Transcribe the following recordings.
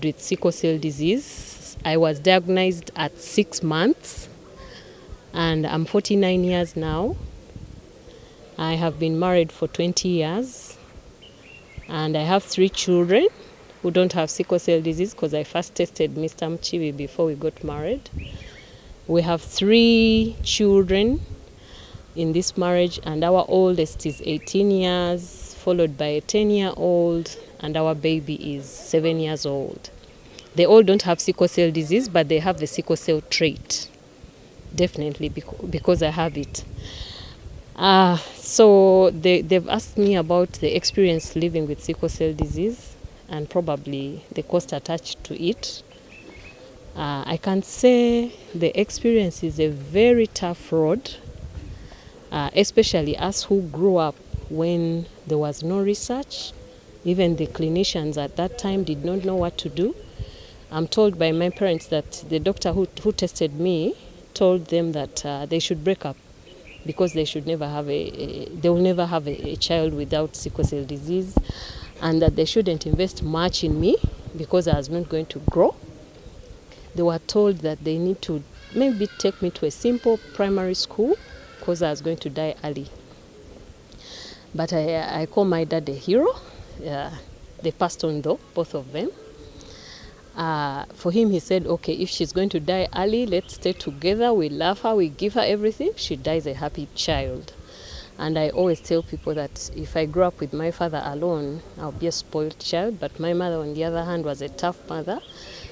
with sickle cell disease. I was diagnosed at 6 months and I'm 49 years now. I have been married for 20 years and I have 3 children who don't have sickle cell disease because I first tested Mr. Mchibi before we got married. We have 3 children in this marriage and our oldest is 18 years, followed by a 10-year-old, and our baby is 7 years old. They all don't have sickle cell disease, but they have the sickle cell trait, definitely, because I have it. So they've asked me about the experience living with sickle cell disease and probably the cost attached to it. I can say the experience is a very tough road, especially us who grew up when there was no research. Even the clinicians at that time did not know what to do. I'm told by my parents that the doctor who tested me told them that they should break up because they should never have they will never have a child without sickle cell disease, and that they shouldn't invest much in me because I was not going to grow. They were told that they need to maybe take me to a simple primary school because I was going to die early. But I call my dad a hero. They passed on though, both of them. For him, he said, okay, if she's going to die early, let's stay together. We love her. We give her everything. She dies a happy child. And I always tell people that if I grew up with my father alone, I'll be a spoiled child. But my mother, on the other hand, was a tough mother.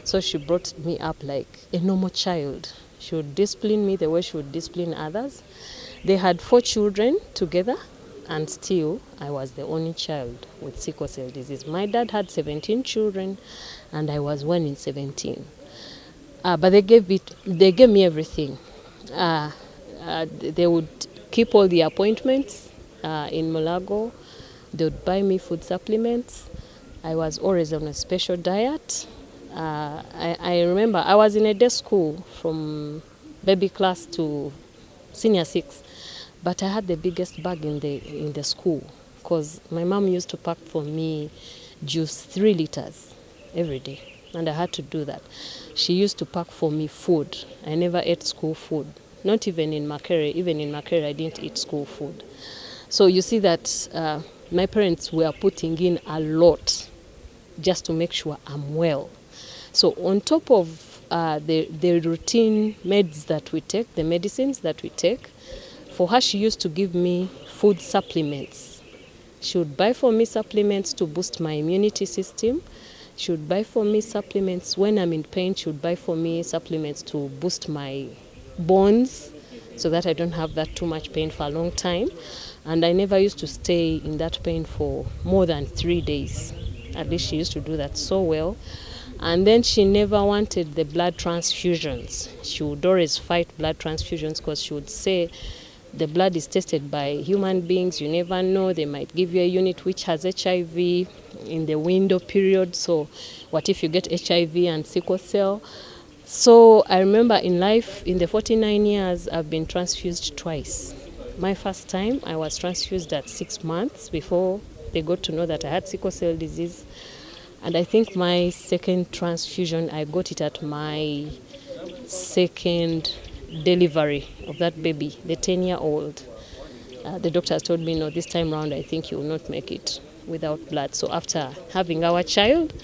So she brought me up like a normal child. She would discipline me the way she would discipline others. They had 4 children together, and still I was the only child with sickle cell disease. My dad had 17 children, and I was 1 in 17. But they gave me everything. They would keep all the appointments in Mulago. They would buy me food supplements. I was always on a special diet. I remember I was in a day school from baby class to senior 6, but I had the biggest bag in the school because my mom used to pack for me juice 3 liters every day, and I had to do that. She used to pack for me food. I never ate school food, not even in Makerere. Even in Makerere, I didn't eat school food. So you see that my parents were putting in a lot just to make sure I'm well. So on top of the routine meds that we take, the medicines that we take, for her she used to give me food supplements. She would buy for me supplements to boost my immunity system. She would buy for me supplements when I'm in pain. She would buy for me supplements to boost my bones so that I don't have that too much pain for a long time. And I never used to stay in that pain for more than 3 days. At least she used to do that so well. And then she never wanted the blood transfusions. She would always fight blood transfusions because she would say the blood is tested by human beings. You never know. They might give you a unit which has HIV in the window period. So what if you get HIV and sickle cell? So I remember in life, in the 49 years, I've been transfused twice. My first time, I was transfused at 6 months before they got to know that I had sickle cell disease. And I think my second transfusion, I got it at my second delivery of that baby, the 10-year-old. The doctors told me, no, this time round, I think you will not make it without blood. So after having our child,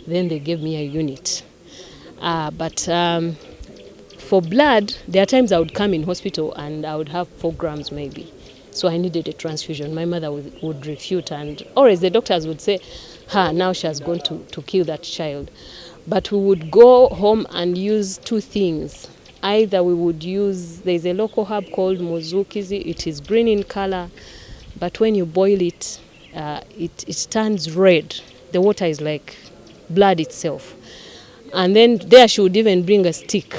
then they gave me a unit. But for blood, there are times I would come in hospital and I would have 4 grams maybe. So I needed a transfusion. My mother would refute, and always the doctors would say, now she has gone to kill that child. But we would go home and use 2 things. Either we would use, there's a local herb called muzukizi. It is green in color, but when you boil it, it turns red. The water is like blood itself. And then there she would even bring a stick.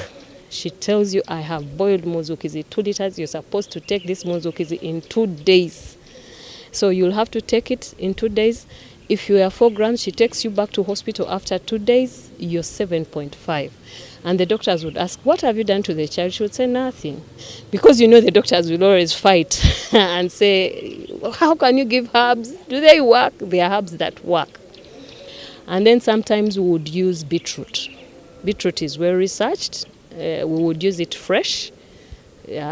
She tells you, I have boiled muzukizi 2 liters. You're supposed to take this muzukizi in 2 days. So you'll have to take it in 2 days. If you are 4 grams, she takes you back to hospital after 2 days, you're 7.5. And the doctors would ask, what have you done to the child? She would say, nothing. Because you know the doctors will always fight and say, how can you give herbs? Do they work? They are herbs that work. And then sometimes we would use beetroot. Beetroot is well researched. We would use it fresh.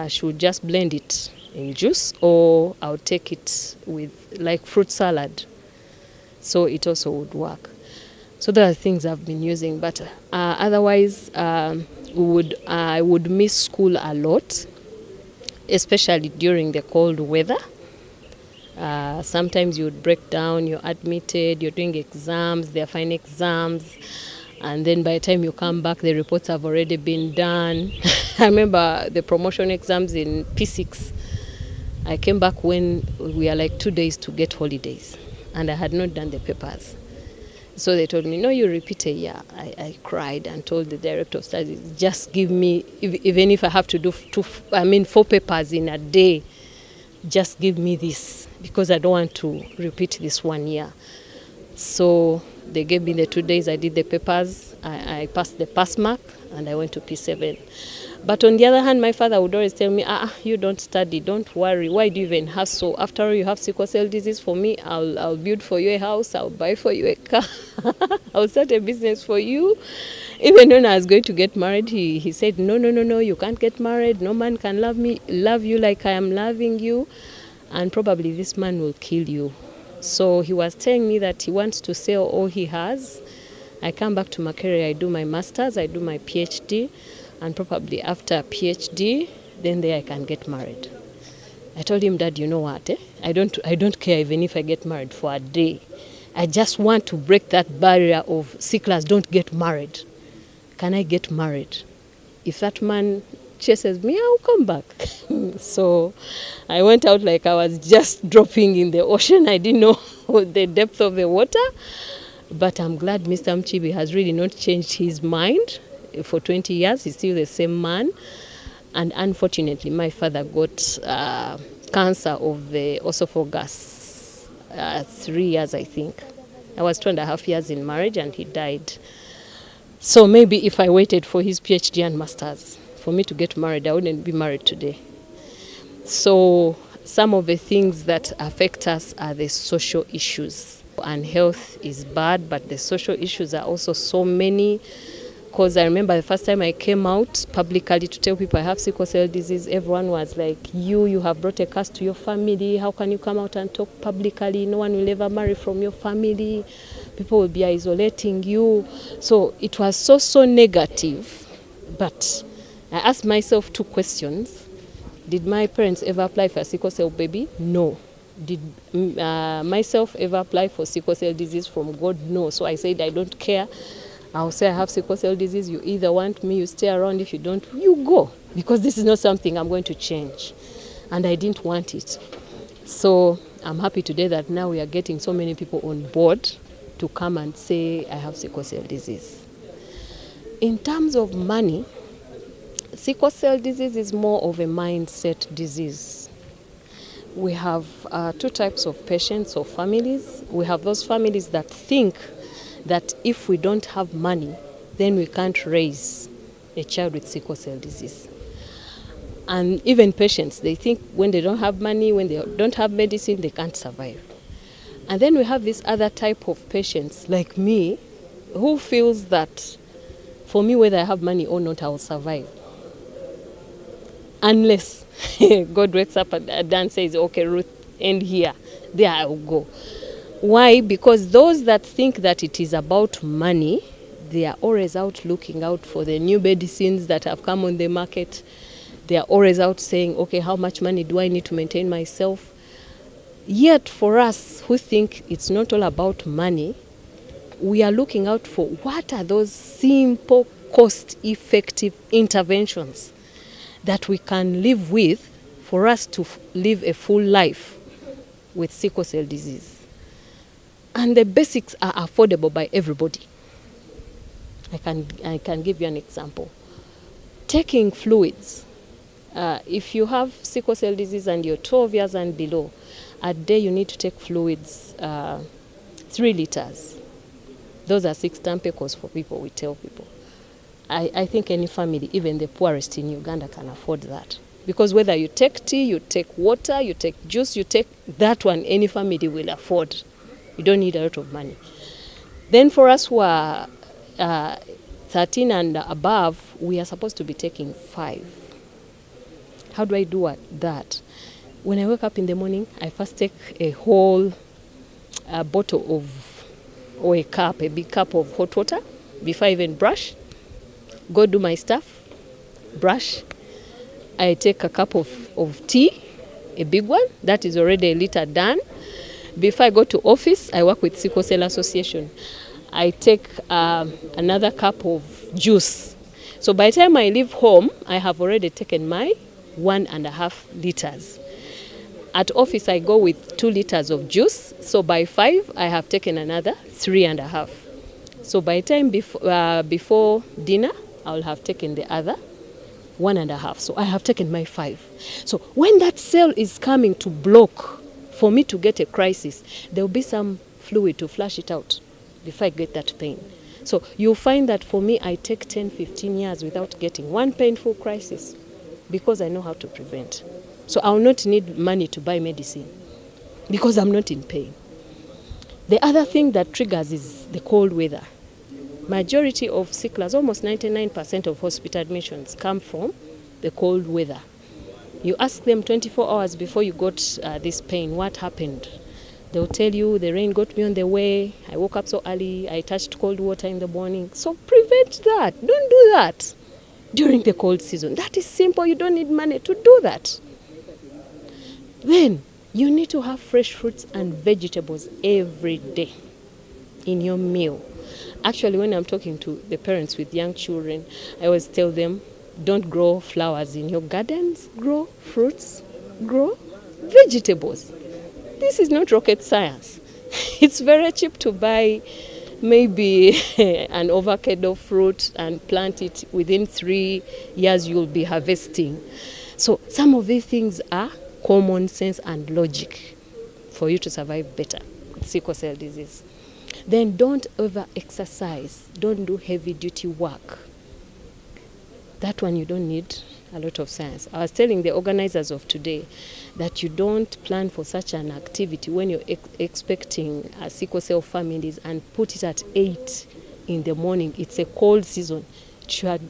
She would just blend it in juice, or I'll take it with like fruit salad. So it also would work. So there are things I've been using, but otherwise I would miss school a lot, especially during the cold weather. Sometimes you would break down, you're admitted, you're doing exams, they're fine exams, and then by the time you come back, the reports have already been done. I remember the promotion exams in P6. I came back when we are like 2 days to get holidays, and I had not done the papers. So they told me, no, you repeat a year. I cried and told the director of studies, just give me, even if I have to do 4 papers in a day, just give me this, because I don't want to repeat this 1 year. So they gave me the 2 days, I did the papers, I passed the pass mark, and I went to P7. But on the other hand, my father would always tell me, you don't study, don't worry, why do you even hustle? After all, you have sickle cell disease. For me, I'll build for you a house, I'll buy for you a car, I'll start a business for you. Even when I was going to get married, he said, no, you can't get married, no man can love you like I am loving you, and probably this man will kill you. So he was telling me that he wants to sell all he has. I come back to Makerere, I do my master's, I do my PhD, and probably after PhD, then there I can get married. I told him, Dad, you know what? I don't care even if I get married for a day. I just want to break that barrier of sicklers don't get married. Can I get married? If that man chases me, I'll come back. So I went out like I was just dropping in the ocean. I didn't know the depth of the water. But I'm glad Mr. Mchibi has really not changed his mind. For 20 years, he's still the same man. And unfortunately, my father got cancer of the esophagus 3 years, I think. I was 2.5 years in marriage, and he died. So maybe if I waited for his PhD and master's for me to get married, I wouldn't be married today. So some of the things that affect us are the social issues. And health is bad, but the social issues are also so many. Because I remember the first time I came out publicly to tell people I have sickle cell disease, everyone was like, you have brought a curse to your family. How can you come out and talk publicly? No one will ever marry from your family. People will be isolating you. So it was so negative. But I asked myself 2 questions. Did my parents ever apply for a sickle cell baby? No. Did myself ever apply for sickle cell disease from God? No. So I said, I don't care. I'll say I have sickle cell disease. You either want me, you stay around. If you don't, you go. Because this is not something I'm going to change. And I didn't want it. So I'm happy today that now we are getting so many people on board to come and say I have sickle cell disease. In terms of money, sickle cell disease is more of a mindset disease. We have 2 types of patients or families. We have those families that think that if we don't have money, then we can't raise a child with sickle cell disease. And even patients, they think when they don't have money, when they don't have medicine, they can't survive. And then we have this other type of patients, like me, who feels that for me, whether I have money or not, I will survive. Unless God wakes up and says, okay, Ruth, end here. There I will go. Why? Because those that think that it is about money, they are always out looking out for the new medicines that have come on the market. They are always out saying, okay, how much money do I need to maintain myself? Yet for us who think it's not all about money, we are looking out for what are those simple, cost-effective interventions that we can live with for us to live a full life with sickle cell disease. And the basics are affordable by everybody. I can give you an example. Taking fluids. If you have sickle cell disease and you're 12 years and below, a day you need to take fluids 3 liters. Those are 6 tampecos for people, we tell people. I think any family, even the poorest in Uganda, can afford that. Because whether you take tea, you take water, you take juice, you take that one, any family will afford. You don't need a lot of money. Then for us who are 13 and above, we are supposed to be taking 5. How do I do that? When I wake up in the morning, I first take a whole bottle of, or a big cup of hot water before I even brush. Go do my stuff, brush. I take a cup of tea, a big one, that is already a liter done. Before I go to office, I work with Sickle Cell Association. I take another cup of juice. So by the time I leave home, I have already taken my 1.5 liters. At office, I go with 2 liters of juice. So by 5, I have taken another 3.5. So by the time before dinner, I will have taken the other 1.5. So I have taken my 5. So when that cell is coming to block for me to get a crisis, there will be some fluid to flush it out before I get that pain. So you'll find that for me, I take 10, 15 years without getting one painful crisis because I know how to prevent. So I'll not need money to buy medicine because I'm not in pain. The other thing that triggers is the cold weather. Majority of sicklers, almost 99% of hospital admissions come from the cold weather. You ask them 24 hours before you got this pain, what happened? They'll tell you the rain got me on the way, I woke up so early, I touched cold water in the morning. So prevent that. Don't do that during the cold season. That is simple. You don't need money to do that. Then you need to have fresh fruits and vegetables every day in your meal. Actually, when I'm talking to the parents with young children, I always tell them, don't grow flowers in your gardens, grow fruits, grow vegetables. This is not rocket science. It's very cheap to buy maybe an avocado fruit and plant it. Within 3 years, you'll be harvesting. So some of these things are common sense and logic for you to survive better with sickle cell disease. Then don't over exercise. Don't do heavy duty work. That one you don't need a lot of science. I was telling the organizers of today that you don't plan for such an activity when you're expecting sickle cell families and put it at 8 in the morning. It's a cold season.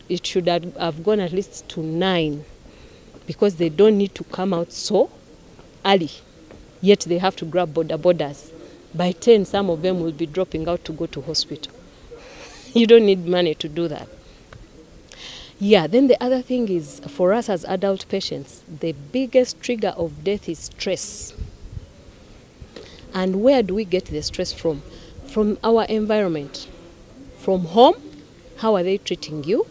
It should have gone at least to 9 because they don't need to come out so early. Yet they have to grab borders. By 10, some of them will be dropping out to go to hospital. You don't need money to do that. Yeah, then the other thing is, for us as adult patients, the biggest trigger of death is stress. And where do we get the stress from? From our environment. From home, how are they treating you?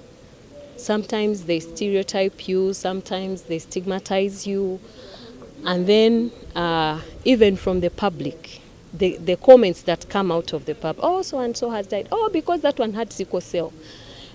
Sometimes they stereotype you, sometimes they stigmatize you. And then even from the public, the comments that come out of the pub, oh, so-and-so has died. Oh, because that one had sickle cell.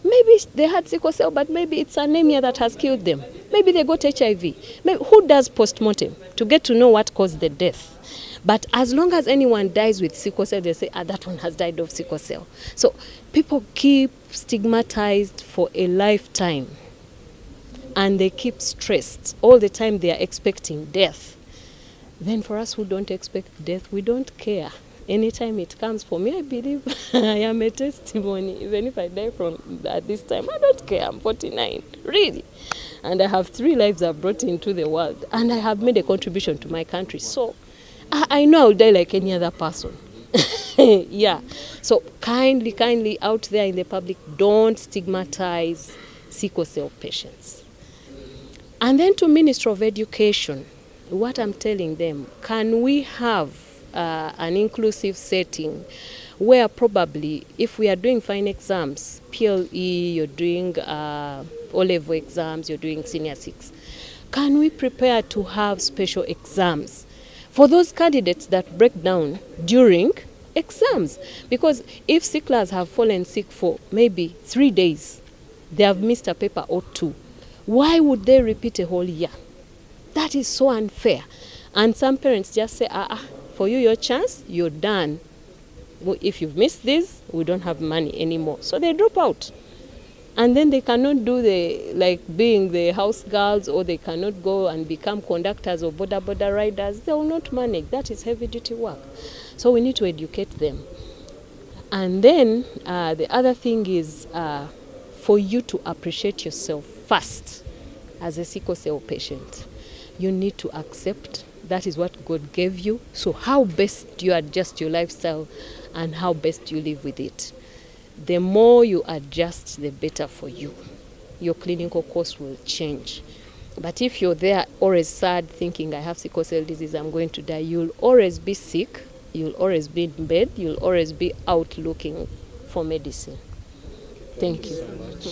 Maybe they had sickle cell, but maybe it's anemia that has killed them. Maybe they got HIV. Maybe, who does post-mortem to get to know what caused the death? But as long as anyone dies with sickle cell, they say, that one has died of sickle cell. So people keep stigmatized for a lifetime. And they keep stressed. All the time they are expecting death. Then for us who don't expect death, we don't care. Anytime it comes, for me, I believe I am a testimony. Even if I die at this time, I don't care. I'm 49, really. And I have 3 lives I've brought into the world. And I have made a contribution to my country. So I know I'll die like any other person. Yeah. So kindly out there in the public, don't stigmatize sickle cell patients. And then to Ministry of Education, what I'm telling them, can we have an inclusive setting where probably if we are doing fine exams, PLE, you're doing O-level exams, you're doing senior 6, can we prepare to have special exams for those candidates that break down during exams? Because if sicklers have fallen sick for maybe 3 days, they have missed a paper or 2, why would they repeat a whole year? That is so unfair. And some parents just say, for you, your chance, you're done. If you've missed this, we don't have money anymore. So they drop out. And then they cannot do being the house girls, or they cannot go and become conductors or border riders. They will not manage. That is heavy duty work. So we need to educate them. And then the other thing is for you to appreciate yourself first as a sickle cell patient. You need to accept that is what God gave you. So how best do you adjust your lifestyle and how best do you live with it? The more you adjust, the better for you. Your clinical course will change. But if you're there always sad, thinking I have sickle cell disease, I'm going to die, you'll always be sick, you'll always be in bed, you'll always be out looking for medicine. Thank you.